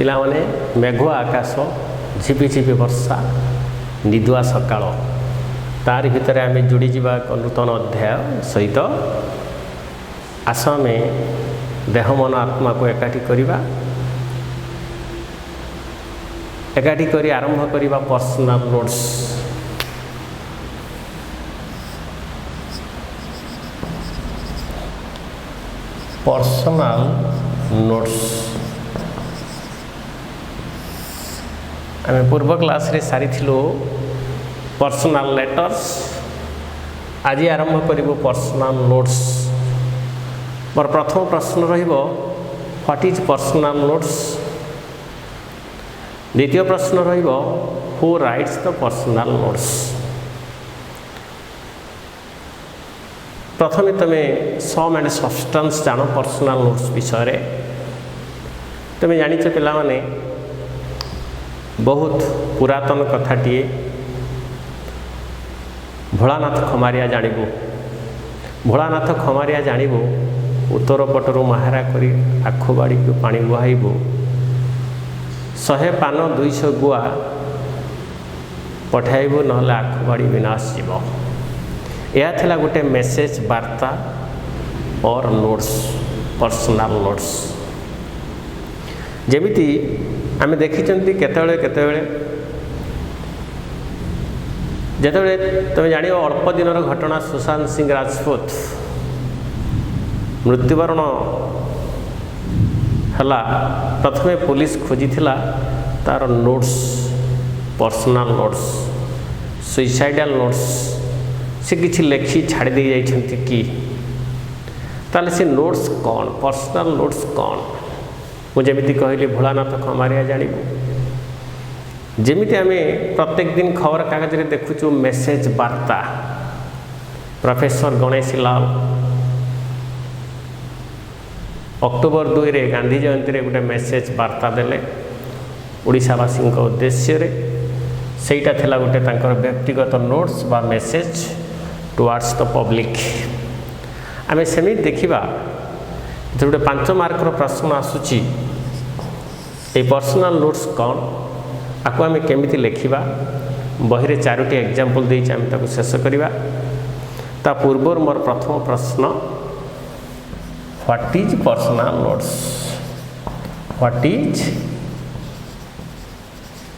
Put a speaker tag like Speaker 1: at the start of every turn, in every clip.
Speaker 1: पिला माने मेघुआ आकाश झिपिझिपि वर्षा निदुआ सकाळ तार भितर आम जोड़ी जावा एक नूतन अध्याय सहित आस आमे देह मन आत्मा को एकाठी करिबा एकाठी करी आरंभ करिबा पर्सनल नोट्स। पर्सनल नोट्स आम पूर्व क्लास रे सारी थिलु पर्सनल लेटर्स। आज आरंभ करिबो पर्सनल नोट्स। मोर प्रथम प्रश्न रहिबो व्हाट इज पर्सनल नोट्स। द्वितीय प्रश्न रहिबो who rights the personal notes. प्रथमे तमे सम एंड सब्सटेंस जानो पर्सनल नोट्स विषय रे। तमे जानिछ पिला माने बहुत पुरातन कथाटीए भोलानाथ खमारिया जानिबो। भोलानाथ खमारिया जानिबो उत्तर पटरु महारा करी आखुबाड़ी को पानी बुहाइबो 100 पान 200 गुआ पठाइबो नहले आखुबाड़ी विनाश जीव। यह थिला गोटे मेसेज वार्ता और नोट्स पर्सनल नोट्स। जेमिति आमे देखिचंती केतेबेले केतेबेले जेतेबेले तुम जान अल्प दिन घटना सुशांत सिंह राजपूत मृत्युवरण हला प्रथमे पुलिस खोजी तार notes personal notes suicidal notes से किछि लेखि छाड़ी दे जाइछंती कि ताले से नोट्स कौन पर्सनल नोट्स कौन मुझे कहली भोलानाथ खमारिया जानिबो। जेमिति आमे प्रत्येक दिन खबर कागज रे देखुचु मेसेज वार्ता। प्रोफेसर गणेश लाल अक्टोबर 2 रे गांधी जयंती रे गोटे मेसेज वार्ता देले ओडिशावासी उद्देश्य रे। सेटा थिला गोटे तांकर व्यक्तिगत नोट्स बा मेसेज टुवर्ड्स द पब्लिक। आमे सेमि देखिबा गोटे 5 मार्क प्रश्न आसुची ए पर्सनल नोट्स कौन आपको आम केमिति लेखिबा बही रे 4टी एग्जांपल देइछि आम ताको शेष करिबा। ता पूर्व मोर प्रथम प्रश्न what is personal notes. What is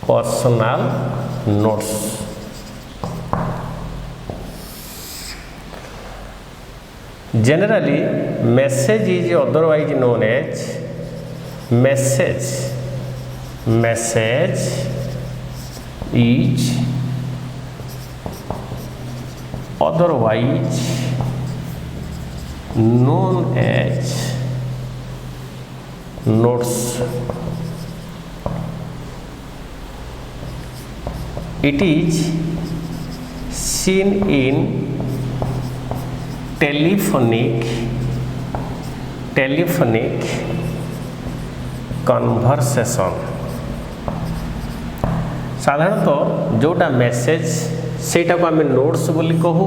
Speaker 1: personal notes. Generally, message is otherwise known as message. Message is otherwise known as notes. It is seen in telephonic conversation। साधारणतः जोटा मेसेज सेटा को आम नोट्स बोली कहू।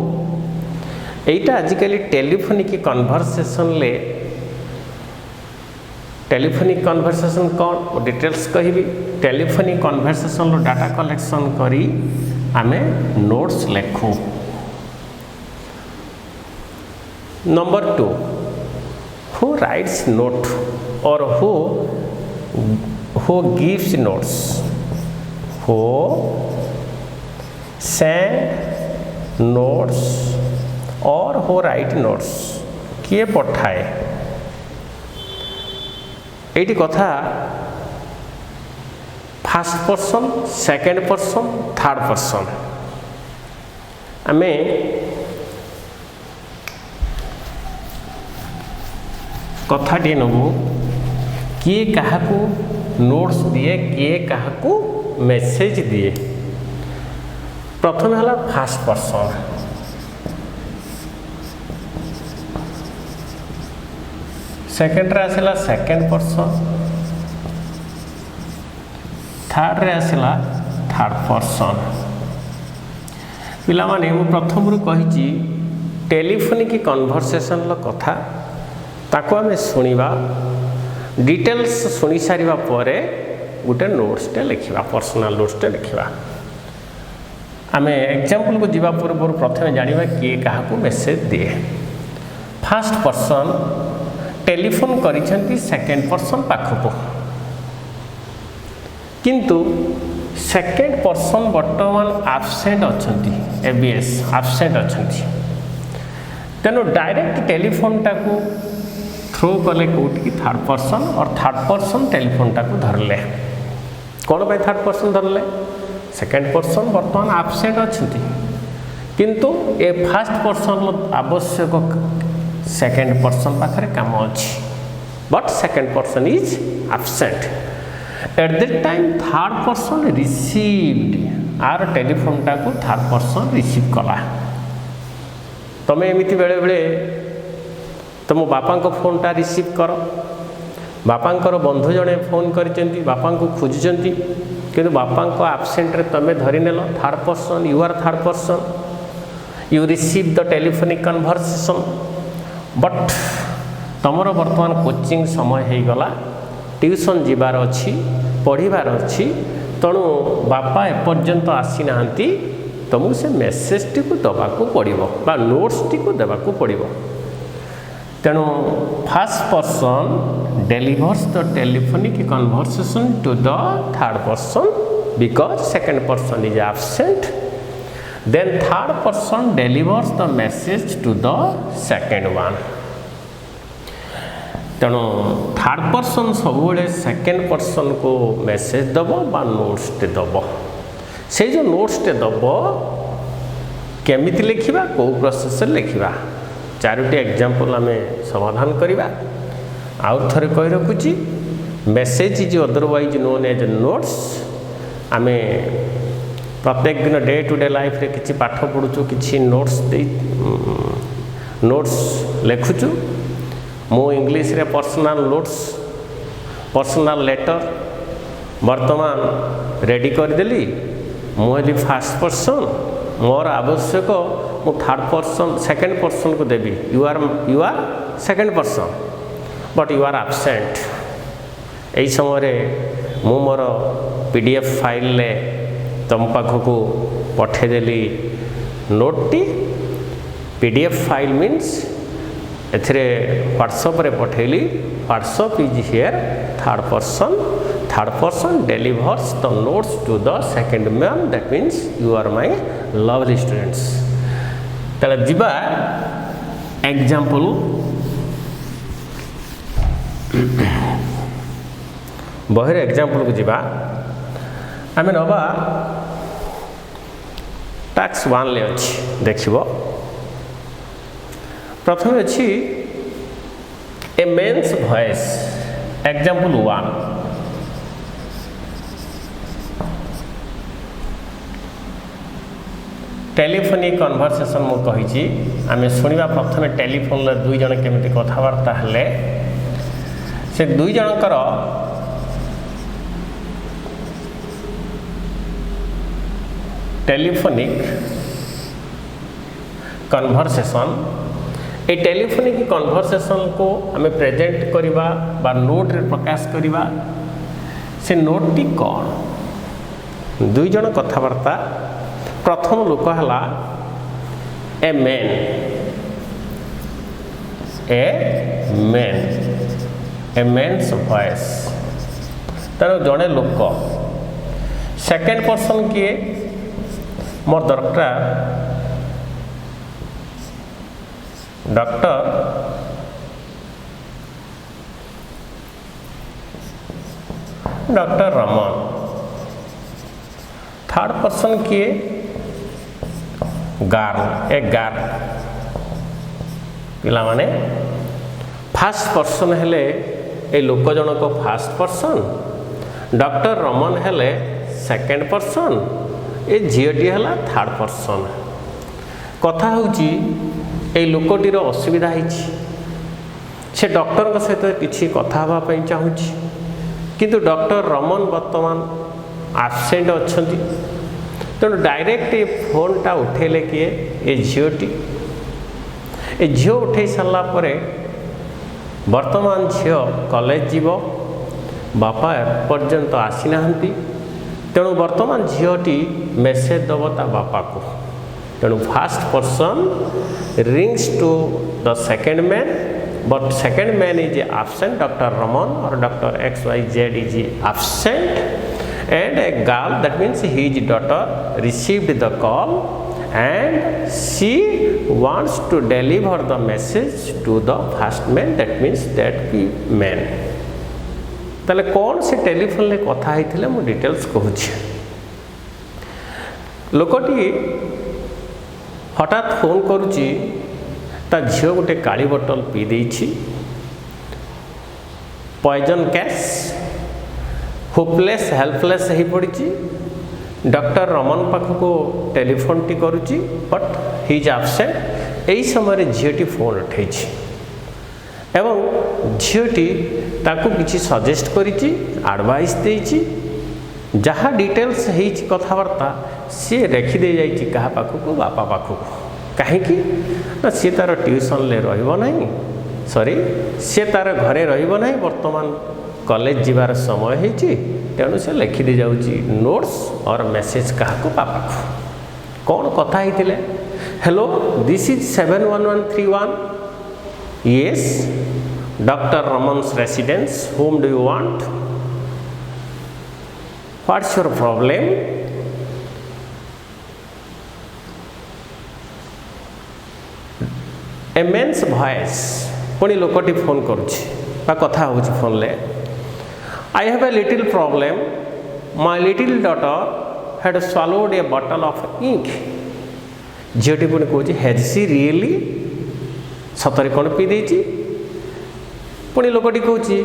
Speaker 1: एटा आजिकली टेलीफोनिक कन्वर्सेशन ले टेलीफोनिक कन्वर्सेशन कौन वो डिटेल्स कहबी। टेलीफोनिक कन्वर्सेशन रो डाटा कलेक्शन करी आमे नोट्स लेखू। Number 2 who writes note or who gives notes। who send notes or who write notes किए पठाए। एटी कथा first person second person third person आमे कथाटी नबू किए काहाकू नोट्स दिए किए काहाकू मेसेज दिए। प्रथम है फर्स्ट पर्सन। सेकेंड रे आसला सेकेंड पर्सन। थर्ड रे आसला थर्ड पर्सन। पिला माने मु प्रथम रु कहिची टेलीफोनिक कन्वर्सेशन कथा ताको आमे सुनिबा डिटेल्स सुनी सारिबा परे गोटे नोट्सटे लिखा पर्सनाल नोट्सटे लिखा आम एग्जाम्पल को जीवा पूर्व प्रथम जाना किए क्या मेसेज दिए फर्स्ट पर्सन टेलीफोन करिसेंती सेकेंड पर्सन पाखक किंतु सेकेंड पर्सन बर्तमान आबसेंट अच्छी एबीएस आबसेंट अच्छी तेणु डायरेक्ट टेलीफोन टाकू थ्रो कले कौटी थर्ड पर्सन और थर्ड पर्सन टेलीफोन टाकू धरले कौन पे थर्ड पर्सन धरले सेकेंड पर्सन बर्तमान आबसेंट अच्छी किंतु ए फास्ट पर्सन आवश्यक सेकेंड पर्सन पाखे काम अच्छी but second person is absent at that time third person received are telephone टाकू थर्ड पर्सन रिसीव कला तमें एमती बेले बेले तुम बापा फोनटा रिसीव कर बापांकर बंधु जड़े फोन कर बापा को खोजुंट कि बापा आबसेंट तुम धरीनेल third person you are third person you receive the telephonic conversation but तुमर बर्तमान कोचिंग समय हो गला ट्यूशन जीवार अच्छी पढ़ार अच्छी तेणु बापा एपर्यंत आसी ना तुमको से मेसेज टी को दबाक पड़ो बा नोट्स टी को देवाक पड़ो तेणु first person delivers the telephonic conversation to the third person because second person is absent then third person delivers the message to the second one तेणु थर्ड पर्सन सब second person को message दब बा notes टे दब से जो notes टे दब केमिति लिखिबा को प्रोसेस लिखिबा चारोटी एग्जाम्पल आम समाधान करवा आउ थे कही रखुची message is otherwise known as notes आम प्रत्येक दिन डे टू डे लाइफ रे किसी पाठ पढ़ुचु किसी नोट्स लिखुचु मु इंग्लिश रे पर्सनल नोट्स पर्सनल लेटर वर्तमान रेडी करदेली मुझे फास्ट पर्सन मोर आवश्यक मु थर्ड पर्सन सेकेंड पर्सन को देवी you are second person but you are absent यही समय मु मोर पीडीएफ फाइल ले तुम पाखक पठेदेली नोटटी पीडीएफ फाइल मीन्स एथिरे व्हाट्सएप रे पठेली WhatsApp is here third person delivers the notes to the second man that means you are my lovely students तेल जीवा एग्जाम्पल बहिर एग्जाम्पल को जीवा आम नवा टास्क 1 ले अच्छी देखिबो प्रथम अच्छी ए men's voice example 1 telephonic conversation मु कही आम शुणा प्रथम टेलीफोन दुई जन केमिति कथबार्ता हेले से दुई जनकर टेलीफोनिक कन्वर्सेशन ए टेलीफोनिक कन्वर्सेशन को आम प्रेजेंट करवा बा नोट रे प्रकाश करवा से नोट टी कौन दुई जन कथबार्ता प्रथम लोक है ए मेन्स वॉइस तेणु जड़े लोक सेकेंड पर्सन किए मोर दरकार डॉक्टर रमन थर्ड पर्सन किए गार्ल पिला माने फास्ट पर्सन हेले ए लोक जनक फास्ट पर्सन डॉक्टर रमन हेले सेकेंड पर्सन ए झीटी है थर्ड पर्सन कथा होची ए लोकटीर असुविधा से डॉक्टर सहित किसी कथा हाँवाई चाहूँगी किंतु डॉक्टर रमन वर्तमान आबसेंट अच्छा तेणु डायरेक्ट ये फोनटा उठेले किए ए झीटी ए उठे सारापर वर्तमान झील कॉलेज जीव बापा एपर्यंत आसी नाहंती तेणु वर्तमान झीटी मेसेज दब ता बापा को तेणु first person rings to the second man but second man is absent doctor Raman और doctor XYZ is absent and a girl that means his daughter received the call and she wants to deliver the message to the first man that means that man ताले कौन से telephone ले कथा होइथिले मु details कहूछि लोकटी हठात phone करुच्ची ता झील गोटे काली बोतल पी देछि पॉइजन कैश होपलेस हेल्पलेस हो पड़ी डॉक्टर रमन पाखक टेलीफोन टी करुच्ची बट ही इज एब्सेंट यही समय झीटी फोन उठे एवं झीटी ताकू किसी सजेस्ट करिछि एडवाइस देछि जहाँ डिटेल्स है कथबार्ता सी रेखीदे जाइए क्या पाखक बापा पाखक कहीं ना सी तार ट्यूशन ले रही सॉरी सी तार घरे रही वर्तमान कॉलेज जीवार समय होती तेणु से लिखिदे जाऊँगी नोट्स और मेसेज क्या पापा को कौन कथा होते hello this is 71131 yes Dr. Raman's residence whom do you want what's your problem a man's voice पुणी लोकटी फोन करुच्ची कथा हो फोन ले I have a little problem my little daughter had swallowed a bottle of ink झीटी पुणी कहूँ has she really सतरे कौन P देछि पुणी लोकटी कहूँ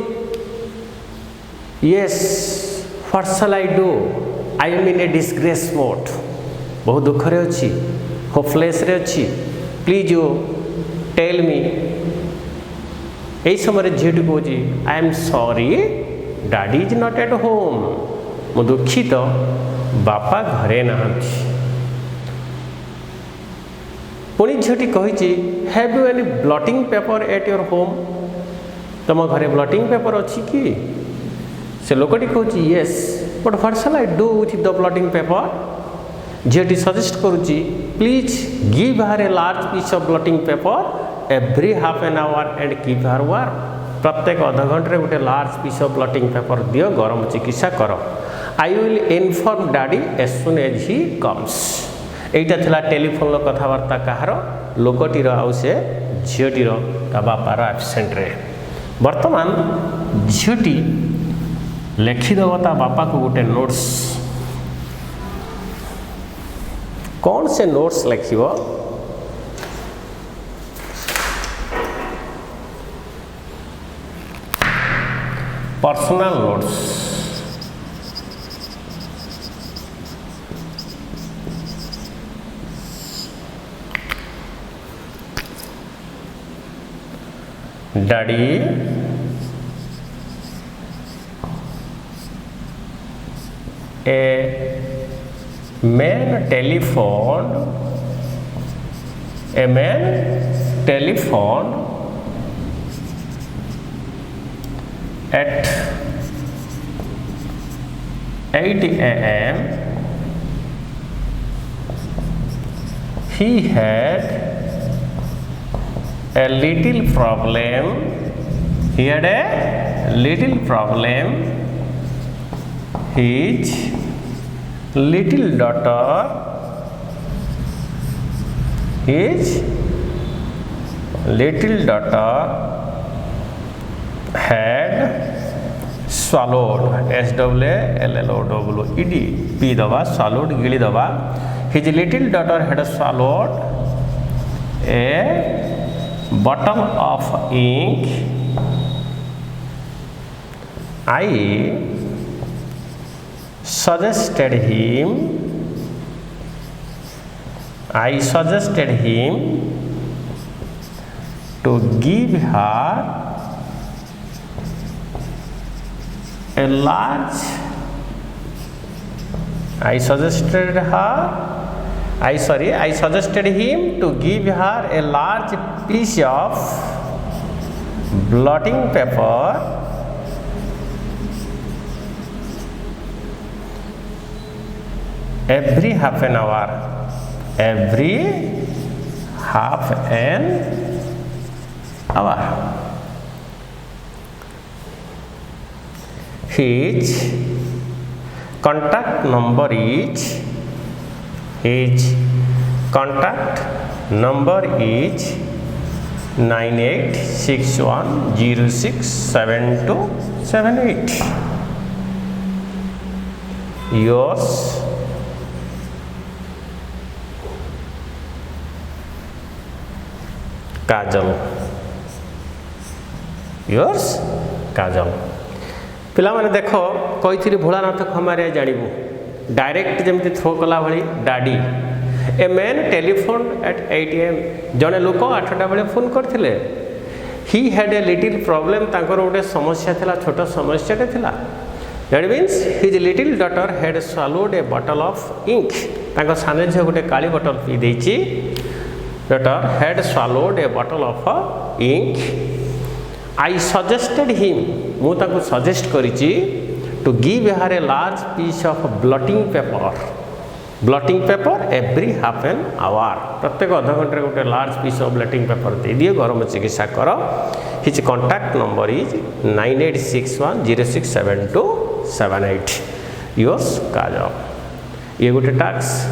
Speaker 1: yes what shall I do I am in a disgrace mode बहुत दुख रे अच्छी होपलेस रे अच्छी प्लीज यू टेल मी यही समय झीटी कहूँ I am sorry daddy is not at home मु दुखित बापा घरे नहांती पुणी झीटी कही have you any blotting paper at your home तुम घरे ब्लटिंग पेपर अच्छी कि से लोकटी कहूँ yes but what shall I do with the blotting paper झीटी सजेस्ट करुच्ची please give her a large piece of blotting paper every half an hour and keep her work प्रत्येक अध घंटे गोटे large piece of blotting paper दियो गरम चिकित्सा कर I will inform daddy as soon as he comes एटा थिला टेलीफोन कथबार्ता कहार लोकटीर आउ से झीटीर ता बापार एब्सेंट रे वर्तमान झीटी लिखिदेव ता बापा को गोटे नोट्स कौन से नोट्स लिखिव personal notes daddy a man telephoned at 8 a.m. He had a little problem. He had a little problem. His little daughter had swallowed SWALLOWED P दबा swallowed गिली दबा his little daughter had swallowed a bottle of ink. I suggested him to give her a large I suggested him to give her a large piece of blotting paper every half an hour, every half an hour. His contact number is, his contact number is 9861067278. Yours, Kajal. Yours Kajal. पिला माने देखो कही भोलानाथ खमारिया जानबू direct जमी throw कला भाई daddy. A man telephone at 8 AM. जड़े लोक 8टा बेले फोन करते. He had a little problem. गोटे समस्या थिला, छोट समस्याटे थिला. That means his little daughter had swallowed a bottle of ink. सान झील गोटे काली बॉटल पी देची. Daughter had swallowed a bottle of ink. I suggested him. मुझे सजेस्ट करिची to give her a large piece of blotting paper. Blotting paper every half an hour. प्रत्येक अध घंटे गोटे large piece of blotting paper दे दिए. गरम चिकित्सा कर. His contact number is 9861067278. Yours Kajal. ये गोटे टास्क.